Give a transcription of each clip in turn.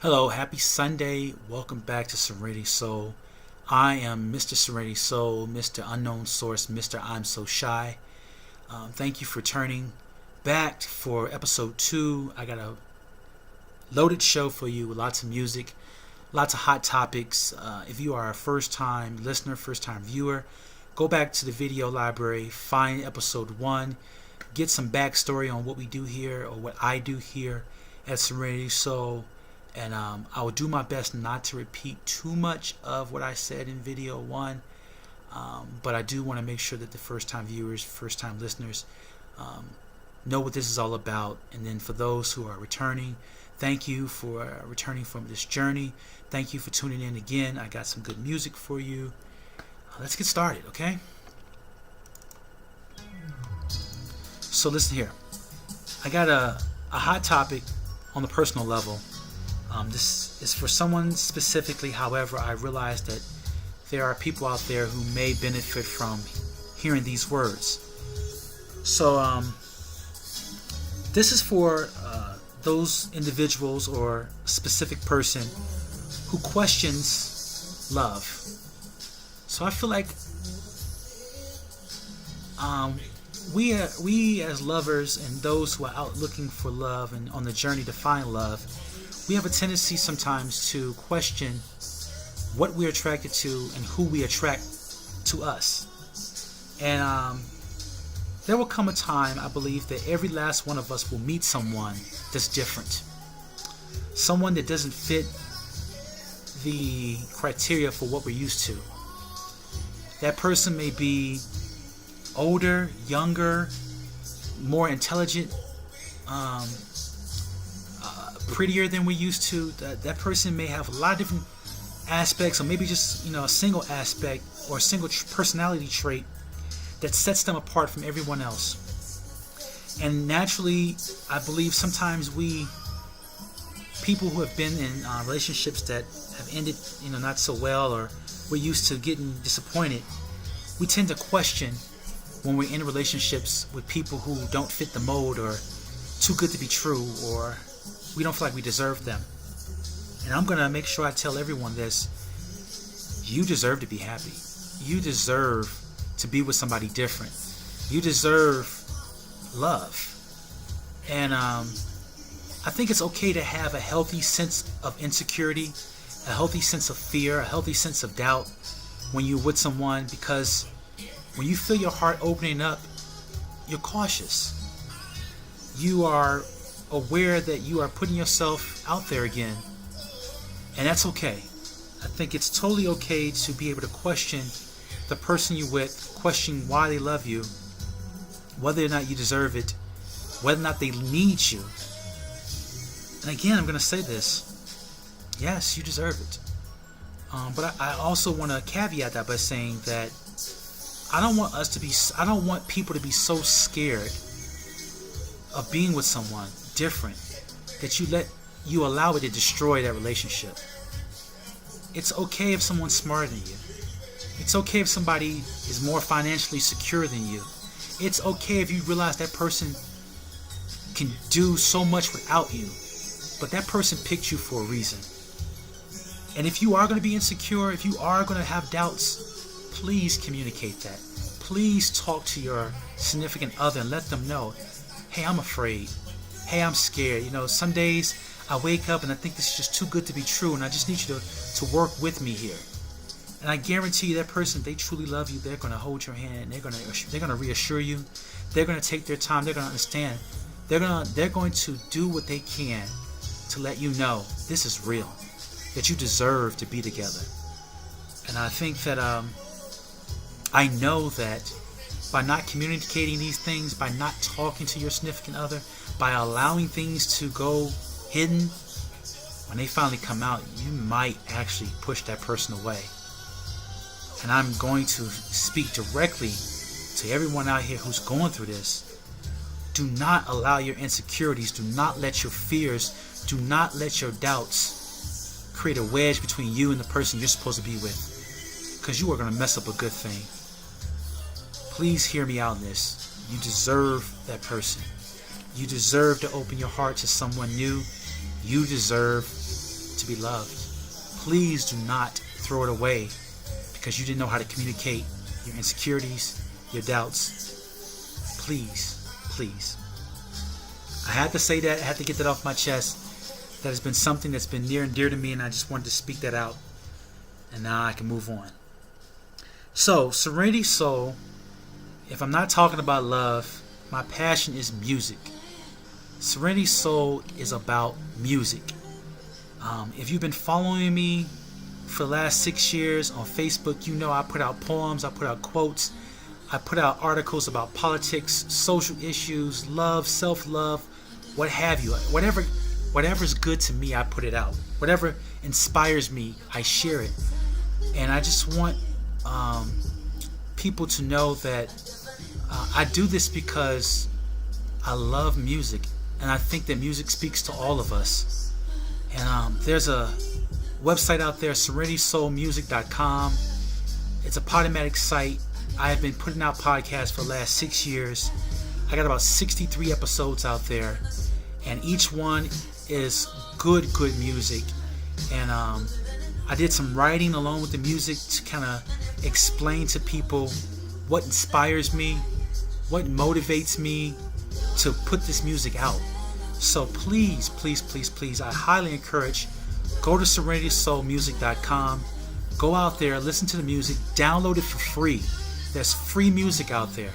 Hello, happy Sunday. Welcome back to Serenity Soul. I am Mr. Serenity Soul, Mr. Unknown Source, Mr. I'm So Shy. Thank you for turning back for episode 2. I got a loaded show for you with lots of music, lots of hot topics. If you are a first time listener, first time viewer, go back to the video library, find episode 1, get some backstory on what we do here or what I do here at Serenity Soul. And I will do my best not to repeat too much of what I said in video 1. But I do want to make sure that the first-time viewers, first-time listeners know what this is all about. And then for those who are returning, thank you for returning from this journey. Thank you for tuning in again. I got some good music for you. Let's get started, okay? So listen here. I got a hot topic on the personal level. This is for someone specifically. However, I realize that there are people out there who may benefit from hearing these words. So this is for those individuals or specific person who questions love. So I feel like we as lovers and those who are out looking for love and on the journey to find love, we have a tendency sometimes to question what we're attracted to and who we attract to us. And there will come a time, I believe, that every last one of us will meet someone that's different. Someone that doesn't fit the criteria for what we're used to. That person may be older, younger, more intelligent, prettier than we used to. That person may have a lot of different aspects, or maybe just a single aspect or a single personality trait that sets them apart from everyone else. And naturally, I believe sometimes people who have been in relationships that have ended not so well, or we're used to getting disappointed, we tend to question when we're in relationships with people who don't fit the mold, or too good to be true, or we don't feel like we deserve them. And I'm going to make sure I tell everyone this. You deserve to be happy. You deserve to be with somebody different. You deserve love. And I think it's okay to have a healthy sense of insecurity, a healthy sense of fear, a healthy sense of doubt when you're with someone, because when you feel your heart opening up, you're cautious. You are aware that you are putting yourself out there again, and that's okay. I think it's totally okay to be able to question the person you're with, question why they love you, whether or not you deserve it, whether or not they need you. And again, I'm going to say this: yes, you deserve it. But I also want to caveat that by saying that I don't want people to be so scared of being with someone different that you allow it to destroy that relationship. It's okay if someone's smarter than you. It's okay if somebody is more financially secure than you. It's okay if you realize that person can do so much without you, but that person picked you for a reason. And if you are going to be insecure, if you are going to have doubts, please communicate that. Please talk to your significant other and let them know, hey, I'm afraid. Hey, I'm scared. Some days I wake up and I think this is just too good to be true, and I just need you to work with me here. And I guarantee you that person, they truly love you. They're going to hold your hand, and they're going to reassure you. They're going to take their time. They're going to understand. They're going to do what they can to let you know this is real, that you deserve to be together. And I think that I know that by not communicating these things, by not talking to your significant other, by allowing things to go hidden, when they finally come out, you might actually push that person away. And I'm going to speak directly to everyone out here who's going through this. Do not allow your insecurities, do not let your fears, do not let your doubts create a wedge between you and the person you're supposed to be with, because you are going to mess up a good thing. Please hear me out in this. You deserve that person. You deserve to open your heart to someone new. You deserve to be loved. Please do not throw it away because you didn't know how to communicate your insecurities, your doubts. Please, please. I had to say that. I had to get that off my chest. That has been something that's been near and dear to me, and I just wanted to speak that out. And now I can move on. So, Serenity Soul, if I'm not talking about love, my passion is music. Serenity Soul is about music. If you've been following me for the last 6 years on Facebook, you know I put out poems, I put out quotes, I put out articles about politics, social issues, love, self-love, what have you. Whatever's good to me, I put it out. Whatever inspires me, I share it. And I just want people to know that I do this because I love music, and I think that music speaks to all of us. And there's a website out there, serenitysoulmusic.com. It's a Podomatic site. I have been putting out podcasts for the last 6 years. I got about 63 episodes out there, and each one is good music. And I did some writing along with the music to kind of explain to people what inspires me, what motivates me to put this music out. So please, I highly encourage, go to serenitysoulmusic.com, go out there, listen to the music, download it for free. There's free music out there,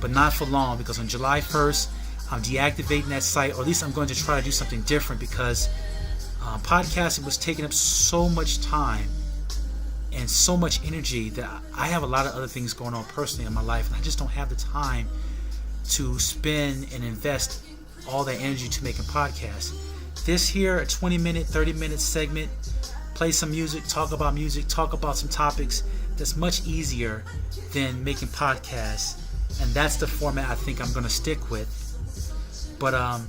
but not for long, because on July 1st, I'm deactivating that site, or at least I'm going to try to do something different, because podcasting was taking up so much time and so much energy that I have a lot of other things going on personally in my life, and I just don't have the time to spend and invest all that energy to making podcasts. This here, a 20-minute, 30-minute segment, play some music, talk about some topics, that's much easier than making podcasts, and that's the format I think I'm going to stick with. But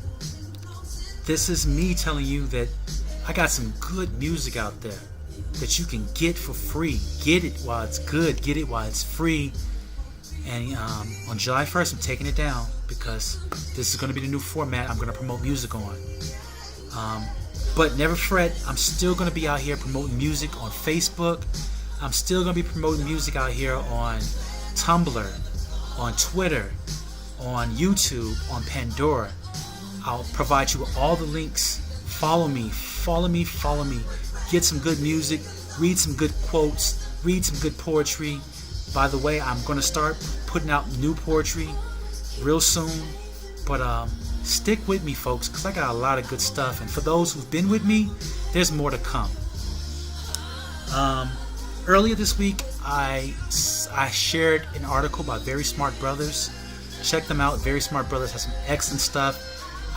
this is me telling you that I got some good music out there that you can get for free. Get it while it's good, get it while it's free. And on July 1st, I'm taking it down because this is going to be the new format I'm going to promote music on. But never fret, I'm still going to be out here promoting music on Facebook. I'm still going to be promoting music out here on Tumblr, on Twitter, on YouTube, on Pandora. I'll provide you with all the links. Follow me. Get some good music, read some good quotes, read some good poetry. By the way, I'm going to start putting out new poetry real soon. But stick with me, folks, because I got a lot of good stuff. And for those who've been with me, there's more to come. Earlier this week, I shared an article by Very Smart Brothers. Check them out. Very Smart Brothers has some excellent stuff.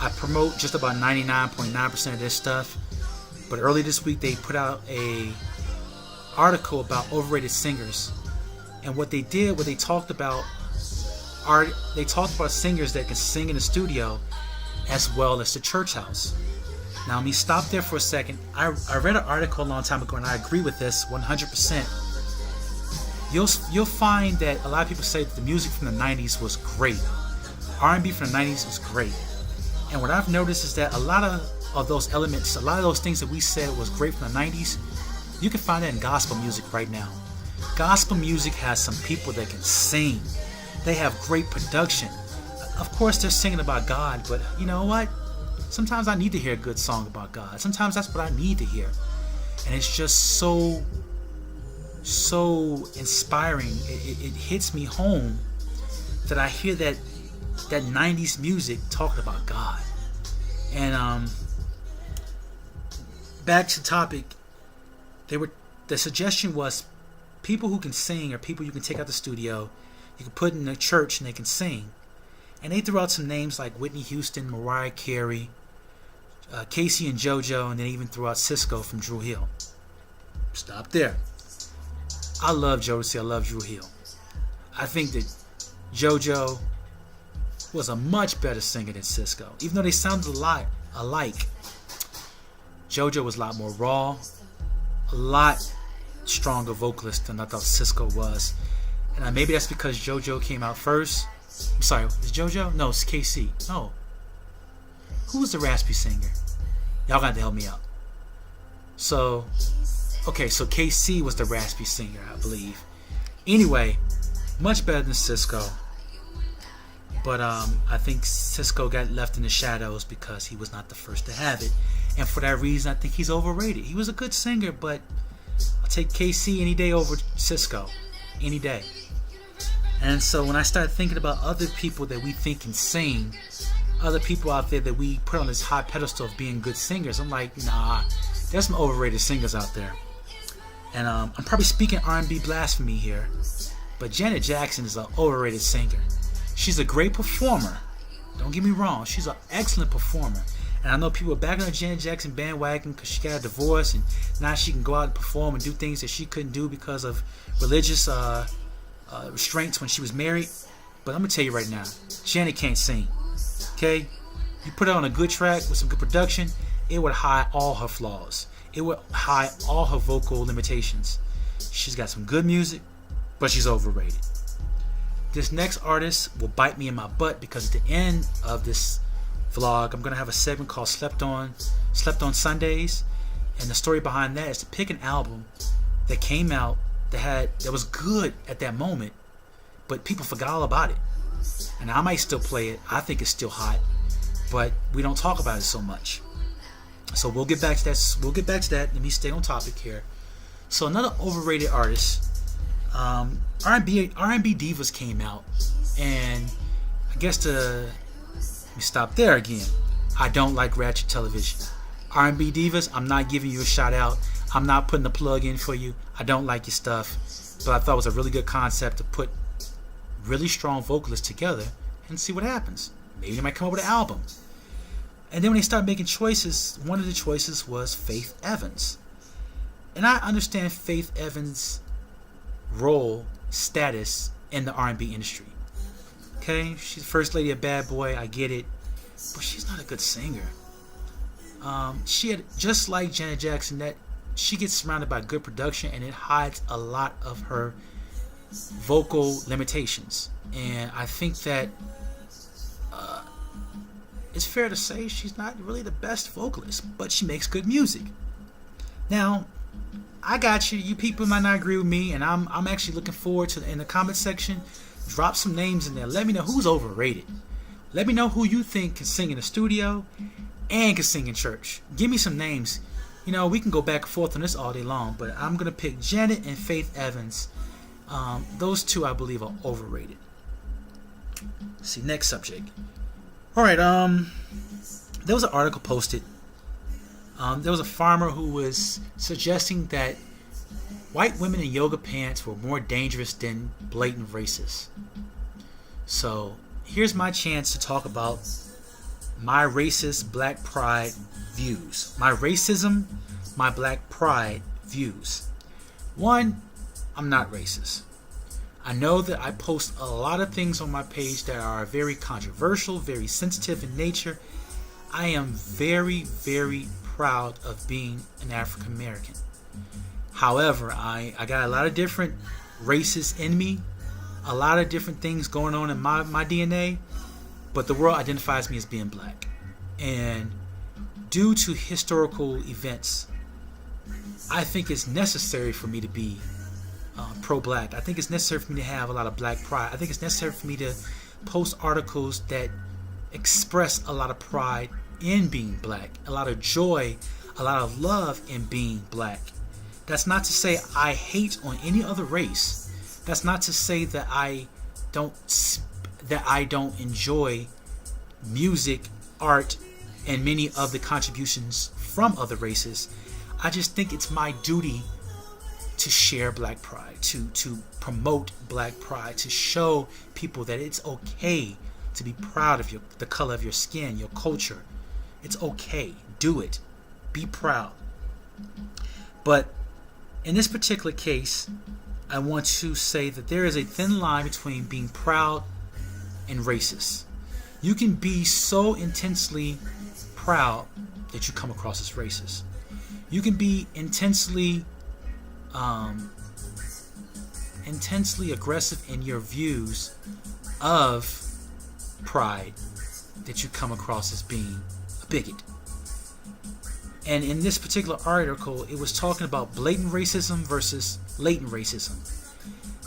I promote just about 99.9% of their stuff. But earlier this week, they put out a article about overrated singers. And what they did, what they talked about singers that can sing in the studio as well as the church house. Now, let me stop there for a second. I read an article a long time ago, and I agree with this 100%. You'll find that a lot of people say that the music from the 90s was great. R&B from the 90s was great. And what I've noticed is that a lot of those elements, a lot of those things that we said was great from the 90s, you can find that in gospel music right now. Gospel music has some people that can sing. They have great production. Of course, they're singing about God, but you know what? Sometimes I need to hear a good song about God. Sometimes that's what I need to hear. And it's just so inspiring. It hits me home that I hear that 90s music talking about God. And back to the topic, the suggestion was people who can sing, or people you can take out the studio, you can put in a church and they can sing. And they threw out some names like Whitney Houston, Mariah Carey, Casey and JoJo, and they even threw out Cisco from Dru Hill. Stop there. I love Jodeci, I love Dru Hill. I think that JoJo was a much better singer than Cisco. Even though they sounded a lot alike, JoJo was a lot more raw, a lot stronger vocalist than I thought Cisco was. And maybe that's because JoJo came out first. I'm sorry, is JoJo? No, it's KC. No. Who was the raspy singer? Y'all got to help me out. So, okay, so KC was the raspy singer, I believe. Anyway, much better than Cisco. But I think Cisco got left in the shadows because he was not the first to have it. And for that reason, I think he's overrated. He was a good singer, but I'll take KC any day over Cisco. Any day. And so when I start thinking about other people that we think can sing, other people out there that we put on this high pedestal of being good singers, I'm like, nah, there's some overrated singers out there. And I'm probably speaking R&B blasphemy here, but Janet Jackson is an overrated singer. She's a great performer. Don't get me wrong. She's an excellent performer. And I know people are backing on Janet Jackson bandwagon because she got a divorce and now she can go out and perform and do things that she couldn't do because of religious restraints when she was married. But I'm going to tell you right now, Janet can't sing. Okay? You put her on a good track with some good production, it would hide all her flaws. It would hide all her vocal limitations. She's got some good music, but she's overrated. This next artist will bite me in my butt because at the end of this vlog, I'm going to have a segment called Slept On Sundays. And the story behind that is to pick an album that came out that was good at that moment, but people forgot all about it. And I might still play it. I think it's still hot, but we don't talk about it so much. So we'll get back to that. Let me stay on topic here. So another overrated artist, R&B Divas came out, and I guess let me stop there again. I don't like Ratchet Television. R&B Divas, I'm not giving you a shout out. I'm not putting a plug in for you. I don't like your stuff, but I thought it was a really good concept to put really strong vocalists together and see what happens. Maybe they might come up with an album. And then when they started making choices, one of the choices was Faith Evans. And I understand Faith Evans' role, status in the R&B industry. Okay, she's the first lady of Bad Boy, I get it, but she's not a good singer. She had, just like Janet Jackson, that she gets surrounded by good production and it hides a lot of her vocal limitations. And I think that it's fair to say she's not really the best vocalist, but she makes good music. Now, I got you. You people might not agree with me, and I'm actually looking forward to, in the comment section, drop some names in there. Let me know who's overrated. Let me know who you think can sing in the studio and can sing in church. Give me some names. You know, we can go back and forth on this all day long, but I'm going to pick Janet and Faith Evans. Those two, I believe, are overrated. Let's see, next subject. Alright, there was an article posted. There was a farmer who was suggesting that white women in yoga pants were more dangerous than blatant racists. So, here's my chance to talk about my racist black pride views. My racism, my black pride views. One, I'm not racist. I know that I post a lot of things on my page that are very controversial, very sensitive in nature. I am very, very proud of being an African American. However, I got a lot of different races in me, a lot of different things going on in my DNA, but the world identifies me as being black. And due to historical events, I think it's necessary for me to be pro-black. I think it's necessary for me to have a lot of black pride. I think it's necessary for me to post articles that express a lot of pride in being black, a lot of joy, a lot of love in being black. That's not to say I hate on any other race. That's not to say that I don't enjoy music, art, and many of the contributions from other races. I just think it's my duty to share black pride, to promote black pride, to show people that it's okay to be proud of the color of your skin, your culture. It's okay. Do it. Be proud. But in this particular case, I want to say that there is a thin line between being proud and racist. You can be so intensely proud that you come across as racist. You can be intensely aggressive in your views of pride that you come across as being a bigot. And in this particular article, it was talking about blatant racism versus latent racism.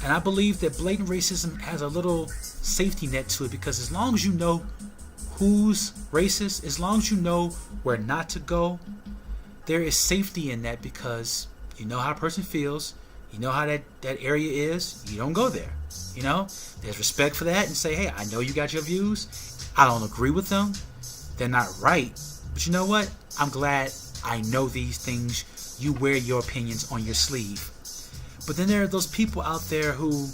And I believe that blatant racism has a little safety net to it, because as long as you know who's racist, as long as you know where not to go, there is safety in that, because you know how a person feels, you know how that area is, you don't go there. You know, there's respect for that, and say, hey, I know you got your views, I don't agree with them, they're not right, but you know what, I'm glad I know these things. You wear your opinions on your sleeve. But then there are those people out there who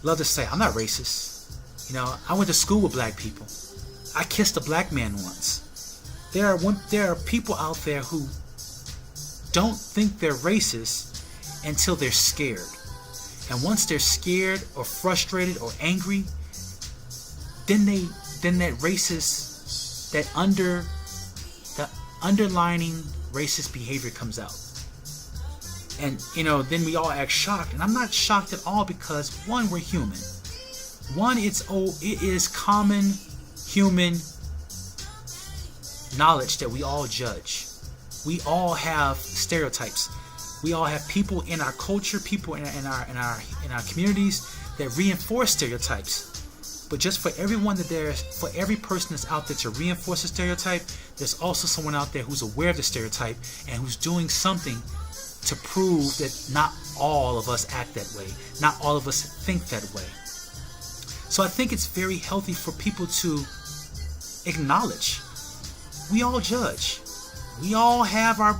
love to say, I'm not racist. You know, I went to school with black people. I kissed a black man once. There are people out there who don't think they're racist until they're scared. And once they're scared or frustrated or angry, then that racist, the underlining racist behavior comes out. And, you know, then we all act shocked. And I'm not shocked at all, because one, we're human. One, it is common human knowledge that we all judge. We all have stereotypes. We all have people in our culture, people in our communities that reinforce stereotypes. But just for for every person that's out there to reinforce a stereotype, there's also someone out there who's aware of the stereotype and who's doing something to prove that not all of us act that way, not all of us think that way. So I think it's very healthy for people to acknowledge we all judge. We all have our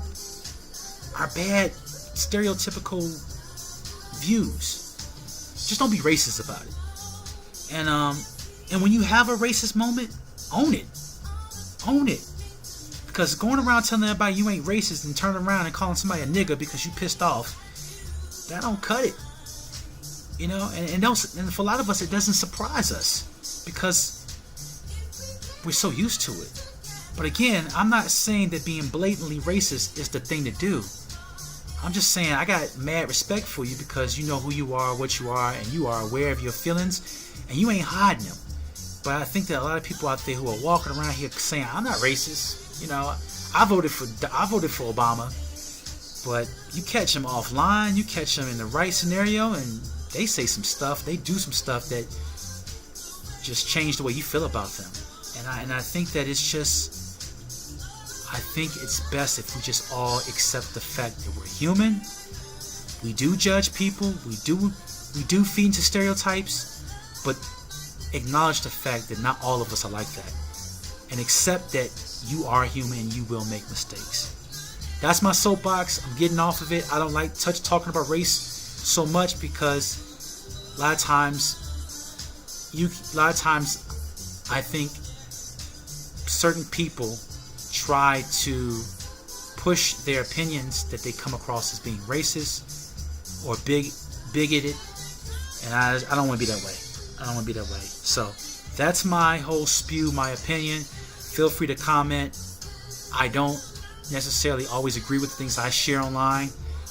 bad stereotypical views. Just don't be racist about it. And when you have a racist moment, own it. Own it. Because going around telling everybody you ain't racist and turning around and calling somebody a nigga because you pissed off, that don't cut it. You know, and for a lot of us, it doesn't surprise us because we're so used to it. But again, I'm not saying that being blatantly racist is the thing to do. I'm just saying I got mad respect for you because you know who you are, what you are, and you are aware of your feelings, and you ain't hiding them. But I think that a lot of people out there who are walking around here saying I'm not racist, you know, I voted for Obama, but you catch them offline, you catch them in the right scenario, and they say some stuff, they do some stuff that just change the way you feel about them. And I think that I think it's best if we just all accept the fact that we're human. We do judge people. We do feed into stereotypes, but acknowledge the fact that not all of us are like that, and accept that you are human and you will make mistakes. That's my soapbox. I'm getting off of it. I don't like talking about race so much because a lot of times I think certain people try to push their opinions that they come across as being racist or bigoted, and I don't want to be that way. I don't want to be that way. So that's my whole spew, my opinion. Feel free to comment. I don't necessarily always agree with the things I share online.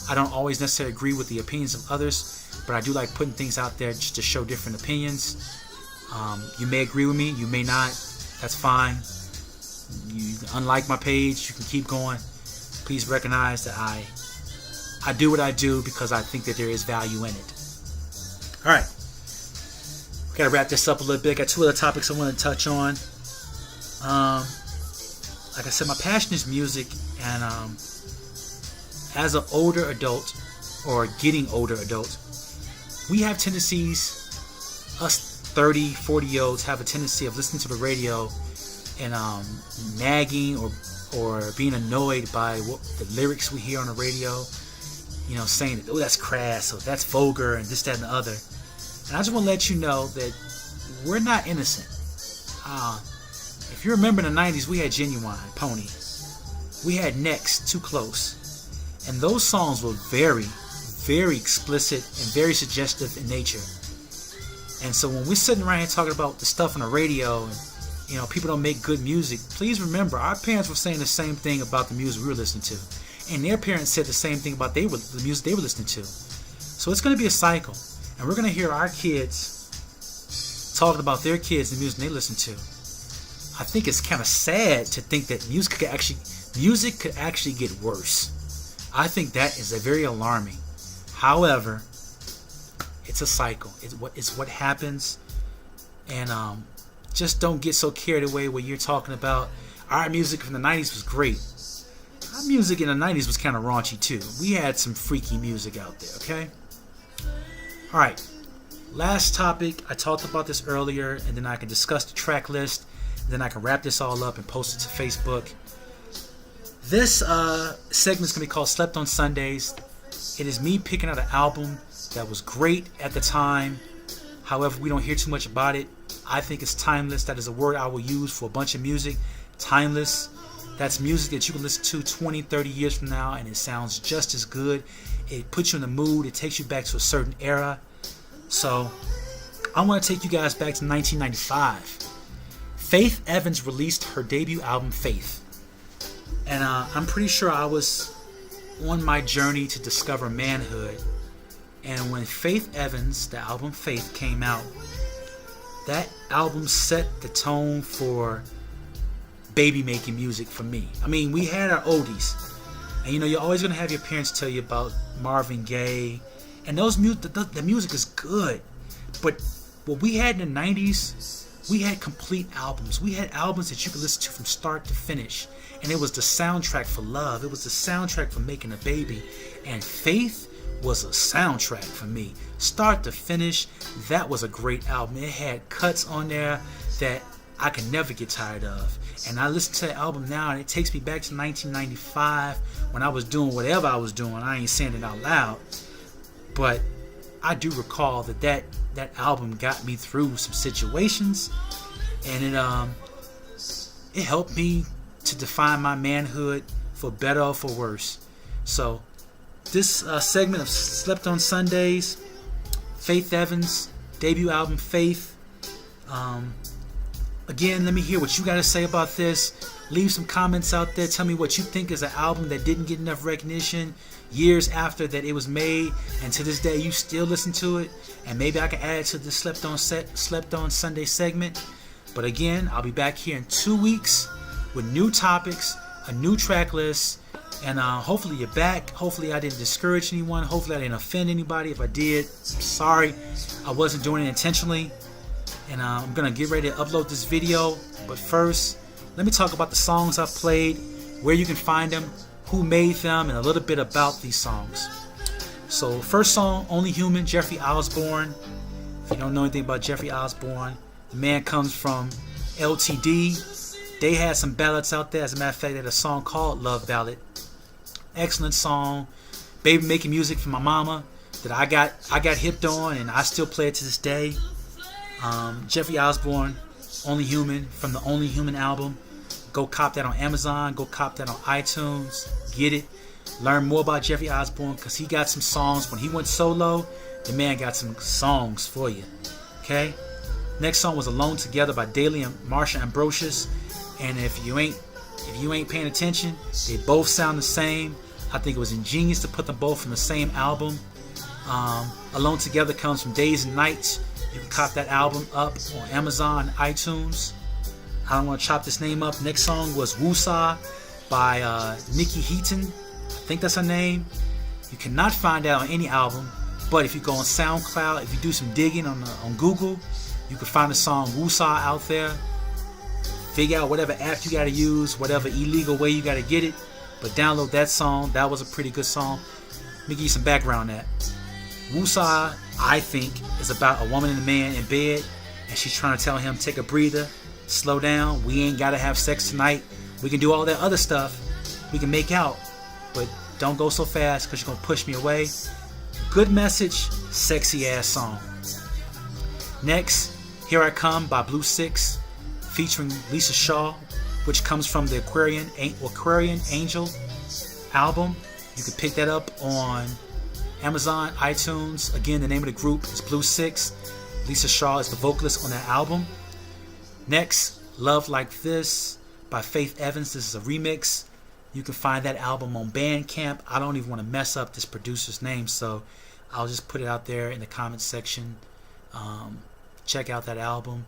I don't always necessarily agree with the opinions of others, but I do like putting things out there just to show different opinions. You may agree with me, you may not. That's fine. You unlike my page, you can keep going. Please recognize that I do what I do because I think that there is value in it. Alright. Gotta wrap this up a little bit. Got two other topics I want to touch on. Like I said, my passion is music, and as an older adult, or getting older adult, we have tendencies, us 30, 40-year-olds have a tendency of listening to the radio and nagging or being annoyed by the lyrics we hear on the radio, you know, saying that, oh, that's crass, or that's vulgar, and this, that, and the other. And I just want to let you know that we're not innocent. If you remember in the 90s, we had Ginuwine, Pony. We had Next, Too Close. And those songs were very, very explicit and very suggestive in nature. And so when we're sitting around here talking about the stuff on the radio and, you know, people don't make good music, please remember, our parents were saying the same thing about the music we were listening to. And their parents said the same thing about the music they were listening to. So it's going to be a cycle. And we're going to hear our kids talking about their kids and the music they listen to. I think it's kind of sad to think that music could actually music could actually get worse. I think that is a very alarming. However, it's a cycle. It's what happens, and just don't get so carried away where you're talking about our music from the 90s was great. Our music in the 90s was kind of raunchy too. We had some freaky music out there, okay? Alright, last topic. I talked about this earlier, and then I can discuss the track list, and then I can wrap this all up and post it to Facebook. This segment is going to be called Slept on Sundays. It is me picking out an album that was great at the time. However, we don't hear too much about it. I think it's timeless. That is a word I will use for a bunch of music. Timeless. That's music that you can listen to 20, 30 years from now, and it sounds just as good. It puts you in the mood. It takes you back to a certain era. So, I want to take you guys back to 1995. Faith Evans released her debut album, Faith. And I'm pretty sure I was on my journey to discover manhood. And when Faith Evans, the album Faith, came out, that album set the tone for baby making music for me. I mean, we had our oldies. And you're always going to have your parents tell you about Marvin Gaye. And the music is good. But what we had in the 90s, we had complete albums. We had albums that you could listen to from start to finish. And it was the soundtrack for love. It was the soundtrack for making a baby. And Faith was a soundtrack for me. Start to finish, that was a great album. It had cuts on there that I can never get tired of. And I listen to the album now, and it takes me back to 1995 when I was doing whatever I was doing. I ain't saying it out loud. But I do recall that album got me through some situations. And it helped me to define my manhood for better or for worse. So this segment of Slept on Sundays, Faith Evans debut album Faith. Again, let me hear what you got to say about this. Leave some comments out there. Tell me what you think is an album that didn't get enough recognition years after that it was made, and to this day you still listen to it. And maybe I can add it to the Slept on Sunday segment. But again, I'll be back here in 2 weeks with new topics, a new track list, and hopefully you're back. Hopefully I didn't discourage anyone. Hopefully I didn't offend anybody. If I did, I'm sorry. I wasn't doing it intentionally. And I'm going to get ready to upload this video. But first, let me talk about the songs I've played, where you can find them, who made them, and a little bit about these songs. So first song, Only Human, Jeffrey Osborne. If you don't know anything about Jeffrey Osborne, the man comes from LTD. They had some ballads out there. As a matter of fact, they had a song called Love Ballad. Excellent song. Baby making music for my mama that I got hipped on, and I still play it to this day. Jeffrey Osborne, Only Human, from the Only Human album. Go cop that on Amazon. Go cop that on iTunes. Get it. Learn more about Jeffrey Osborne, because he got some songs. When he went solo, the man got some songs for you. Okay? Next song was Alone Together by Daley and Marsha Ambrosius. And if you ain't paying attention, they both sound the same. I think it was ingenious to put them both from the same album. Alone Together comes from Days and Nights. You can cop that album up on Amazon and iTunes. I don't want to chop this name up. Next song was Woosah by Niykee Heaton. I think that's her name. You cannot find that on any album, but if you go on SoundCloud, if you do some digging on Google, you can find the song Woosah out there. Figure out whatever app you got to use, whatever illegal way you got to get it, but download that song. That was a pretty good song. Let me give you some background on that. Woosah, I think, is about a woman and a man in bed, and she's trying to tell him, take a breather, slow down, we ain't got to have sex tonight. We can do all that other stuff. We can make out, but don't go so fast because you're going to push me away. Good message, sexy ass song. Next, Here I Come by Blue Six, featuring Lisa Shaw, which comes from the Aquarian Angel album. You can pick that up on Amazon, iTunes. Again, the name of the group is Blue Six. Lisa Shaw is the vocalist on that album. Next, Love Like This by Faith Evans. This is a remix. You can find that album on Bandcamp. I don't even want to mess up this producer's name, so I'll just put it out there in the comments section. Check out that album.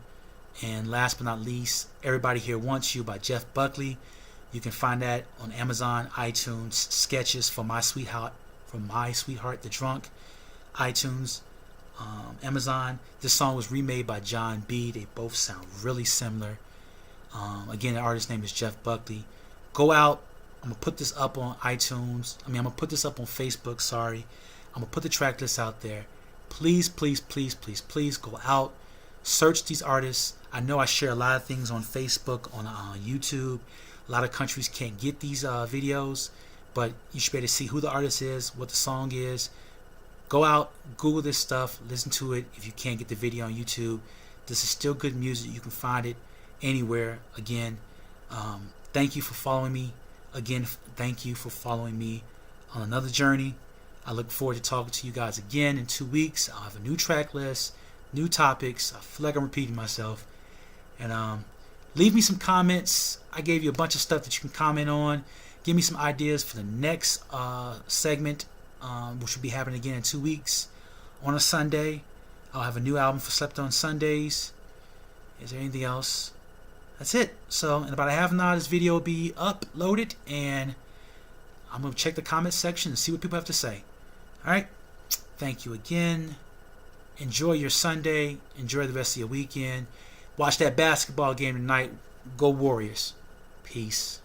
And last but not least, Everybody Here Wants You by Jeff Buckley. You can find that on Amazon, iTunes, Sketches for My Sweetheart, the Drunk, iTunes, Amazon. This song was remade by John B. They both sound really similar. Again, the artist's name is Jeff Buckley. Go out. I'm going to put this up on iTunes. I'm going to put this up on Facebook, sorry. I'm going to put the track list out there. Please, please, please, please, please go out. Search these artists. I know I share a lot of things on Facebook, on YouTube. A lot of countries can't get these videos, but you should be able to see who the artist is, what the song is. Go out, Google this stuff, listen to it. If you can't get the video on YouTube, this is still good music. You can find it anywhere. Again, thank you for following me. Again, thank you for following me on another journey. I look forward to talking to you guys again in 2 weeks. I'll have a new track list, new topics. I feel like I'm repeating myself. And leave me some comments. I gave you a bunch of stuff that you can comment on. Give me some ideas for the next segment, which will be happening again in 2 weeks on a Sunday. I'll have a new album for Slept On Sundays. Is there anything else? That's it. So in about a half an hour, this video will be uploaded, and I'm going to check the comment section and see what people have to say. Alright, thank you again. Enjoy your Sunday. Enjoy the rest of your weekend. Watch that basketball game tonight. Go Warriors. Peace.